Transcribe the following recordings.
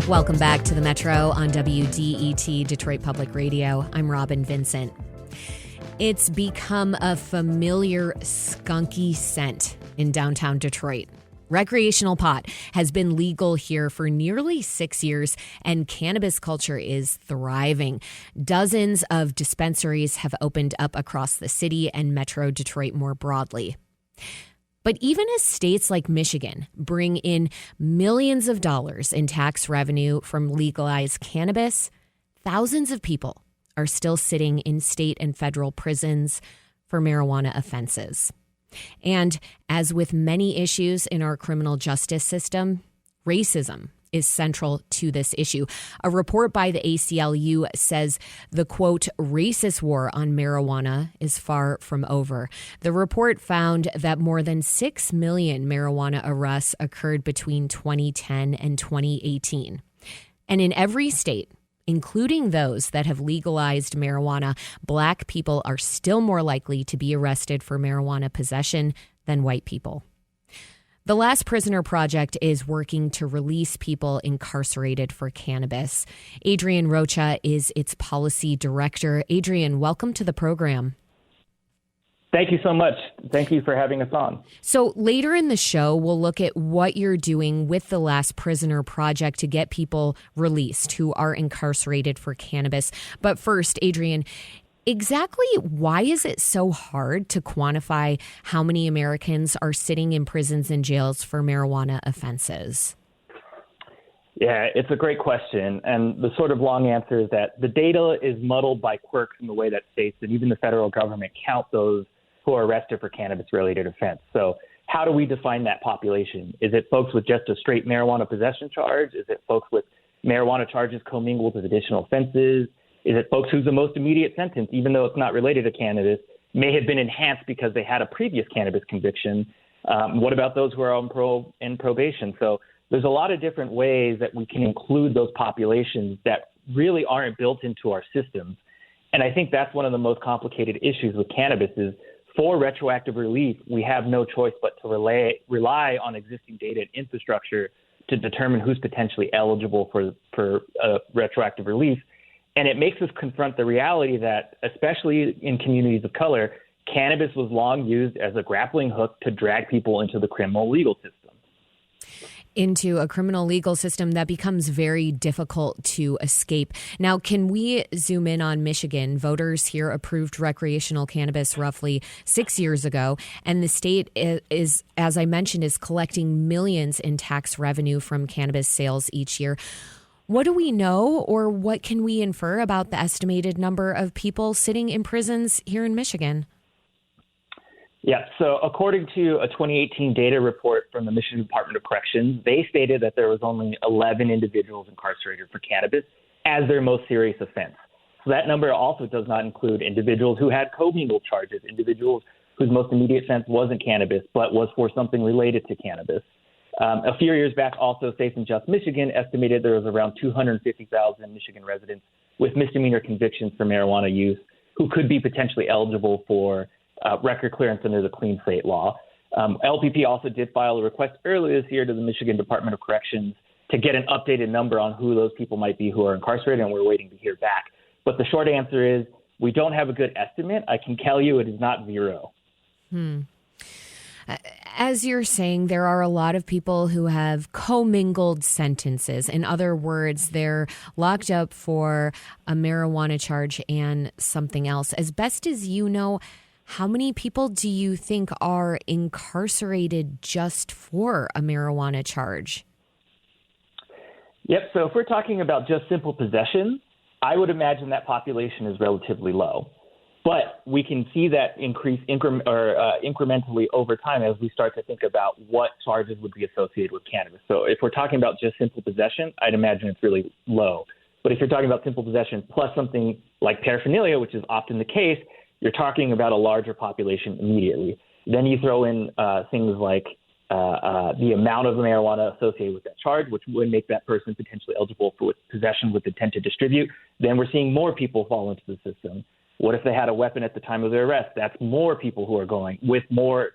Welcome back to the Metro on WDET Detroit Public Radio. I'm Robin Vincent. It's become a familiar skunky scent in downtown Detroit. Recreational pot has been legal here for nearly 6 years, and cannabis culture is thriving. Dozens of dispensaries have opened up across the city and Metro Detroit more broadly. But even as states like Michigan bring in millions of dollars in tax revenue from legalized cannabis, thousands of people are still sitting in state and federal prisons for marijuana offenses. And as with many issues in our criminal justice system, racism is central to this issue. A report by the ACLU says the, quote, racist war on marijuana is far from over. The report found that more than 6 million marijuana arrests occurred between 2010 and 2018. And in every state, including those that have legalized marijuana, Black people are still more likely to be arrested for marijuana possession than white people. The Last Prisoner Project is working to release people incarcerated for cannabis. Adrian Rocha is its policy director. Adrian, welcome to the program. Thank you so much. Thank you for having us on. So later in the show, we'll look at what you're doing with the Last Prisoner Project to get people released who are incarcerated for cannabis. But first, Adrian, exactly why is it so hard to quantify how many Americans are sitting in prisons and jails for marijuana offenses? Yeah, it's a great question. And the sort of long answer is that the data is muddled by quirks in the way that states and even the federal government count those who are arrested for cannabis-related offense. So how do we define that population? Is it folks with just a straight marijuana possession charge? Is it folks with marijuana charges commingled with additional offenses? Is it folks whose the most immediate sentence, even though it's not related to cannabis, may have been enhanced because they had a previous cannabis conviction? What about those who are in probation? So there's a lot of different ways that we can include those populations that really aren't built into our systems. And I think that's one of the most complicated issues with cannabis is for retroactive relief, we have no choice but to rely on existing data and infrastructure to determine who's potentially eligible for retroactive relief. And it makes us confront the reality that, especially in communities of color, cannabis was long used as a grappling hook to drag people into the criminal legal system. Into a criminal legal system that becomes very difficult to escape. Now, can we zoom in on Michigan? Voters here approved recreational cannabis roughly 6 years ago, and the state is, as I mentioned, is collecting millions in tax revenue from cannabis sales each year. What do we know, or what can we infer about the estimated number of people sitting in prisons here in Michigan? Yeah, so according to a 2018 data report from the Michigan Department of Corrections, they stated that there was only 11 individuals incarcerated for cannabis as their most serious offense. So that number also does not include individuals who had commingled charges, individuals whose most immediate offense wasn't cannabis, but was for something related to cannabis. A few years back, also, Safe and Just Michigan estimated there was around 250,000 Michigan residents with misdemeanor convictions for marijuana use who could be potentially eligible for record clearance under the Clean Slate law. LPP also did file a request earlier this year to the Michigan Department of Corrections to get an updated number on who those people might be who are incarcerated, and we're waiting to hear back. But the short answer is we don't have a good estimate. I can tell you it is not zero. As you're saying, there are a lot of people who have commingled sentences. In other words, they're locked up for a marijuana charge and something else. As best as you know, how many people do you think are incarcerated just for a marijuana charge? Yep. So if we're talking about just simple possession, I would imagine that population is relatively low. But we can see that increase incrementally over time as we start to think about what charges would be associated with cannabis. So if we're talking about just simple possession, I'd imagine it's really low. But if you're talking about simple possession plus something like paraphernalia, which is often the case, you're talking about a larger population immediately. Then you throw in things like the amount of marijuana associated with that charge, which would make that person potentially eligible for possession with intent to distribute. Then we're seeing more people fall into the system. What if they had a weapon at the time of their arrest? That's more people who are going with more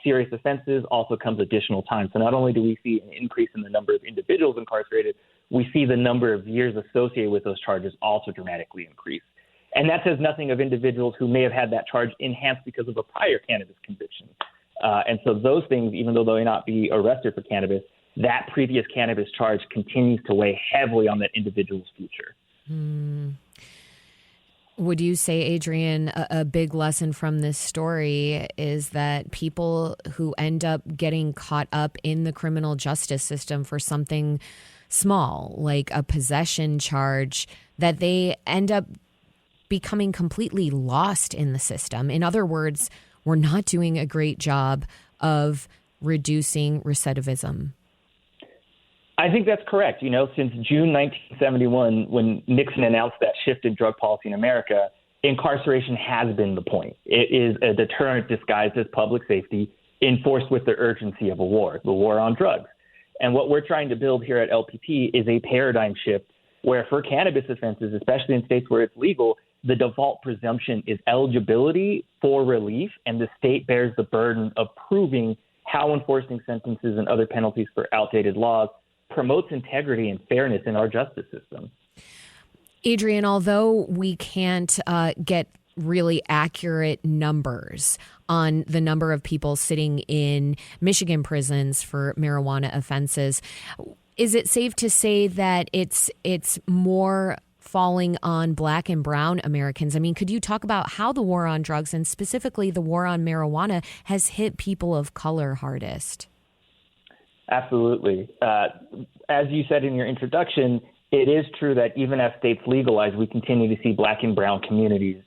serious offenses also comes additional time. So not only do we see an increase in the number of individuals incarcerated, we see the number of years associated with those charges also dramatically increase. And that says nothing of individuals who may have had that charge enhanced because of a prior cannabis conviction. And so those things, even though they may not be arrested for cannabis, that previous cannabis charge continues to weigh heavily on that individual's future. Would you say, Adrian, a big lesson from this story is that people who end up getting caught up in the criminal justice system for something small, like a possession charge, that they end up becoming completely lost in the system? In other words, we're not doing a great job of reducing recidivism. I think that's correct. You know, since June 1971, when Nixon announced that shift in drug policy in America, incarceration has been the point. It is a deterrent disguised as public safety, enforced with the urgency of a war, the war on drugs. And what we're trying to build here at LPP is a paradigm shift where for cannabis offenses, especially in states where it's legal, the default presumption is eligibility for relief, and the state bears the burden of proving how enforcing sentences and other penalties for outdated laws promotes integrity and fairness in our justice system. Adrian, although we can't get really accurate numbers on the number of people sitting in Michigan prisons for marijuana offenses, is it safe to say that it's more falling on Black and brown Americans? I mean, could you talk about how the war on drugs and specifically the war on marijuana has hit people of color hardest? Absolutely. As you said in your introduction, it is true that even as states legalize, we continue to see Black and brown communities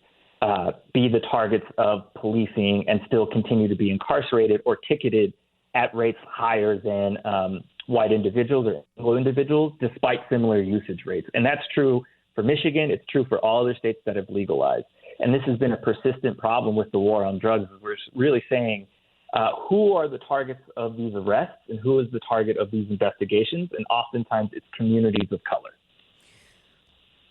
be the targets of policing and still continue to be incarcerated or ticketed at rates higher than white individuals or Anglo individuals, despite similar usage rates. And that's true for Michigan. It's true for all other states that have legalized. And this has been a persistent problem with the war on drugs. We're really saying, who are the targets of these arrests and who is the target of these investigations? And oftentimes it's communities of color.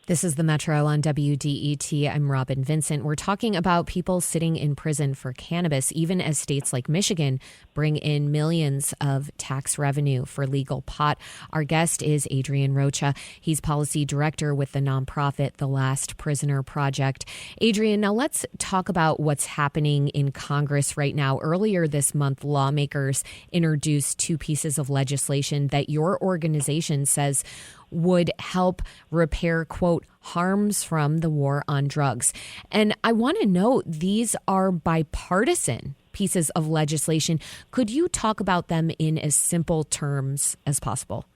This is the Metro on WDET. I'm Robin Vincent. We're talking about people sitting in prison for cannabis, even as states like Michigan bring in millions of tax revenue for legal pot. Our guest is Adrian Rocha. He's policy director with the nonprofit The Last Prisoner Project. Adrian, now let's talk about what's happening in Congress right now. Earlier this month, lawmakers introduced two pieces of legislation that your organization says would help repair, quote, harms from the war on drugs. And I want to note these are bipartisan pieces of legislation. Could you talk about them in as simple terms as possible?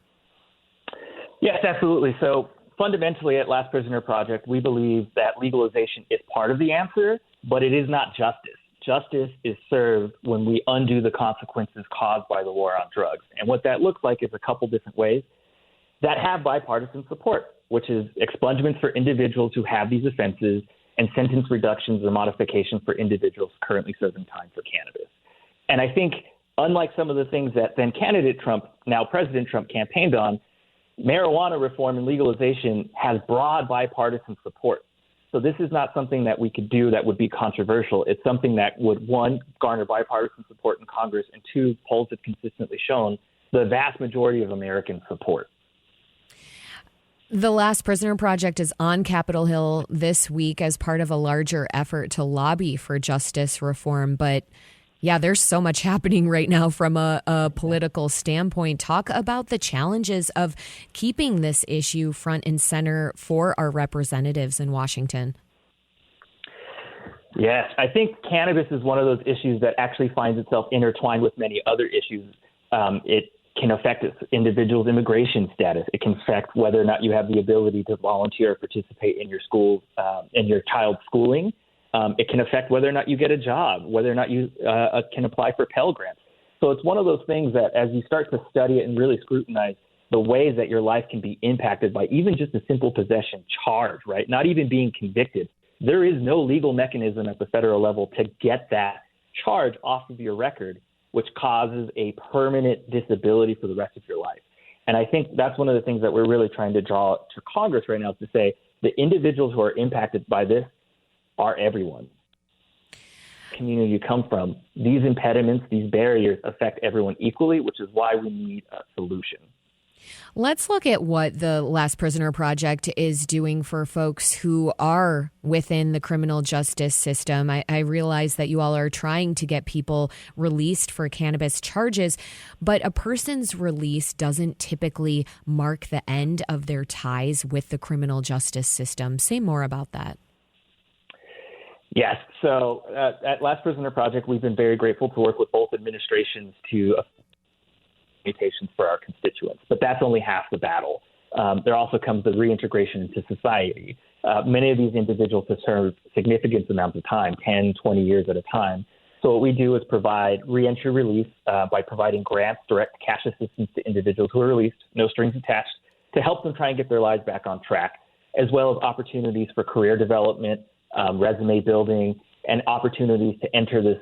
Yes, absolutely. So fundamentally at Last Prisoner Project, we believe that legalization is part of the answer, but it is not justice. Justice is served when we undo the consequences caused by the war on drugs. And what that looks like is a couple different ways that have bipartisan support, which is expungements for individuals who have these offenses and sentence reductions or modifications for individuals currently serving time for cannabis. And I think, unlike some of the things that then candidate Trump, now President Trump, campaigned on, marijuana reform and legalization has broad bipartisan support. So this is not something that we could do that would be controversial. It's something that would, one, garner bipartisan support in Congress, and two, polls have consistently shown the vast majority of Americans support. The Last Prisoner Project is on Capitol Hill this week as part of a larger effort to lobby for justice reform. But yeah, there's so much happening right now from a political standpoint. Talk about the challenges of keeping this issue front and center for our representatives in Washington. Yes, I think cannabis is one of those issues that actually finds itself intertwined with many other issues. It can affect individuals' immigration status. It can affect whether or not you have the ability to volunteer or participate in your school, in your child's schooling. It can affect whether or not you get a job, whether or not you can apply for Pell Grants. So it's one of those things that as you start to study it and really scrutinize the ways that your life can be impacted by even just a simple possession charge, right? Not even being convicted. There is no legal mechanism at the federal level to get that charge off of your record, which causes a permanent disability for the rest of your life. And I think that's one of the things that we're really trying to draw to Congress right now, to say the individuals who are impacted by this are everyone. community you come from, these impediments, these barriers affect everyone equally, which is why we need a solution. Let's look at what the Last Prisoner Project is doing for folks who are within the criminal justice system. I realize that you all are trying to get people released for cannabis charges, but a person's release doesn't typically mark the end of their ties with the criminal justice system. Say more about that. Yes. So at Last Prisoner Project, we've been very grateful to work with both administrations to mutations for our constituents, but that's only half the battle. There also comes the reintegration into society. Many of these individuals have served significant amounts of time, 10, 20 years at a time. So what we do is provide reentry relief by providing grants, direct cash assistance to individuals who are released, no strings attached, to help them try and get their lives back on track, as well as opportunities for career development, resume building, and opportunities to enter this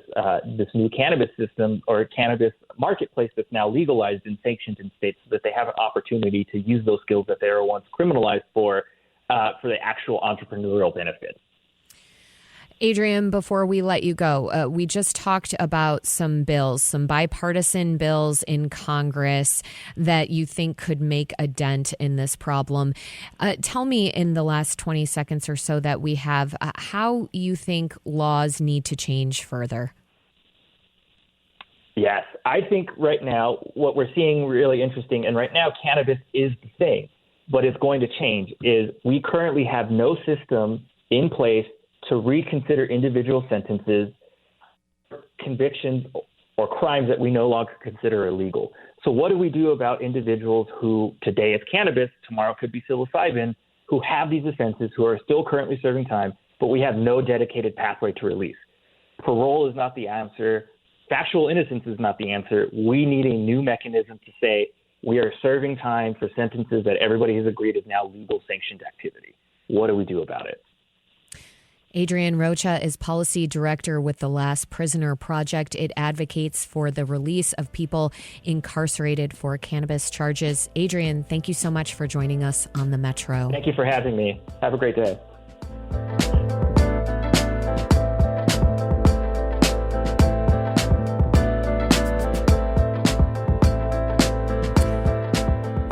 new cannabis system or cannabis marketplace that's now legalized and sanctioned in states, so that they have an opportunity to use those skills that they were once criminalized for the actual entrepreneurial benefit. Adrian, before we let you go, we just talked about some bills, some bipartisan bills in Congress that you think could make a dent in this problem. Tell me in the last 20 seconds or so that we have how you think laws need to change further. Yes, I think right now what we're seeing really interesting, and right now cannabis is the thing, but it's going to change, is we currently have no system in place to reconsider individual sentences, convictions, or crimes that we no longer consider illegal. So what do we do about individuals who today it's cannabis, tomorrow could be psilocybin, who have these offenses, who are still currently serving time, but we have no dedicated pathway to release? Parole is not the answer. Factual innocence is not the answer. We need a new mechanism to say we are serving time for sentences that everybody has agreed is now legal sanctioned activity. What do we do about it? Adrian Rocha is policy director with the Last Prisoner Project. It advocates for the release of people incarcerated for cannabis charges. Adrian, thank you so much for joining us on the Metro. Thank you for having me. Have a great day.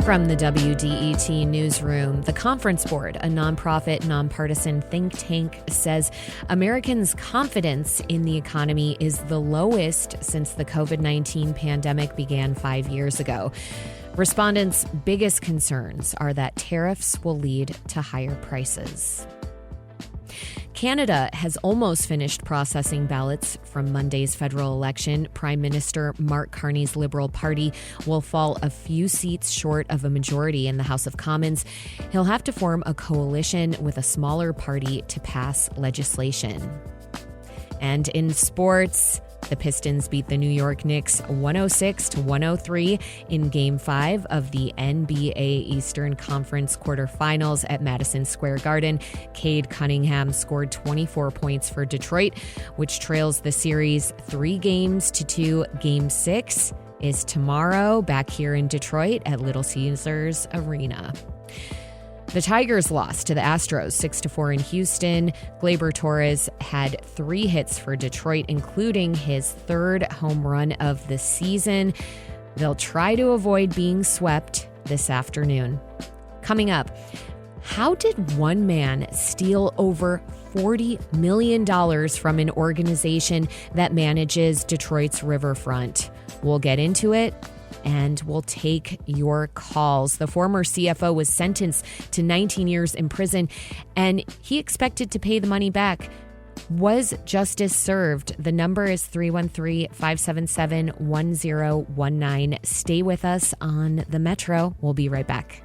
From the WDET newsroom, the Conference Board, a nonprofit, nonpartisan think tank, says Americans' confidence in the economy is the lowest since the COVID-19 pandemic began 5 years ago. Respondents' biggest concerns are that tariffs will lead to higher prices. Canada has almost finished processing ballots from Monday's federal election. Prime Minister Mark Carney's Liberal Party will fall a few seats short of a majority in the House of Commons. He'll have to form a coalition with a smaller party to pass legislation. And in sports, the Pistons beat the New York Knicks 106-103 in Game 5 of the NBA Eastern Conference quarterfinals at Madison Square Garden. Cade Cunningham scored 24 points for Detroit, which trails the series 3-2. Game 6 is tomorrow back here in Detroit at Little Caesars Arena. The Tigers lost to the Astros 6-4 in Houston. Gleyber Torres had 3 hits for Detroit, including his 3rd home run of the season. They'll try to avoid being swept this afternoon. Coming up, how did one man steal over $40 million from an organization that manages Detroit's riverfront? We'll get into it. And we'll take your calls. The former CFO was sentenced to 19 years in prison, and he expected to pay the money back. Was justice served? The number is 313-577-1019. Stay with us on the Metro. We'll be right back.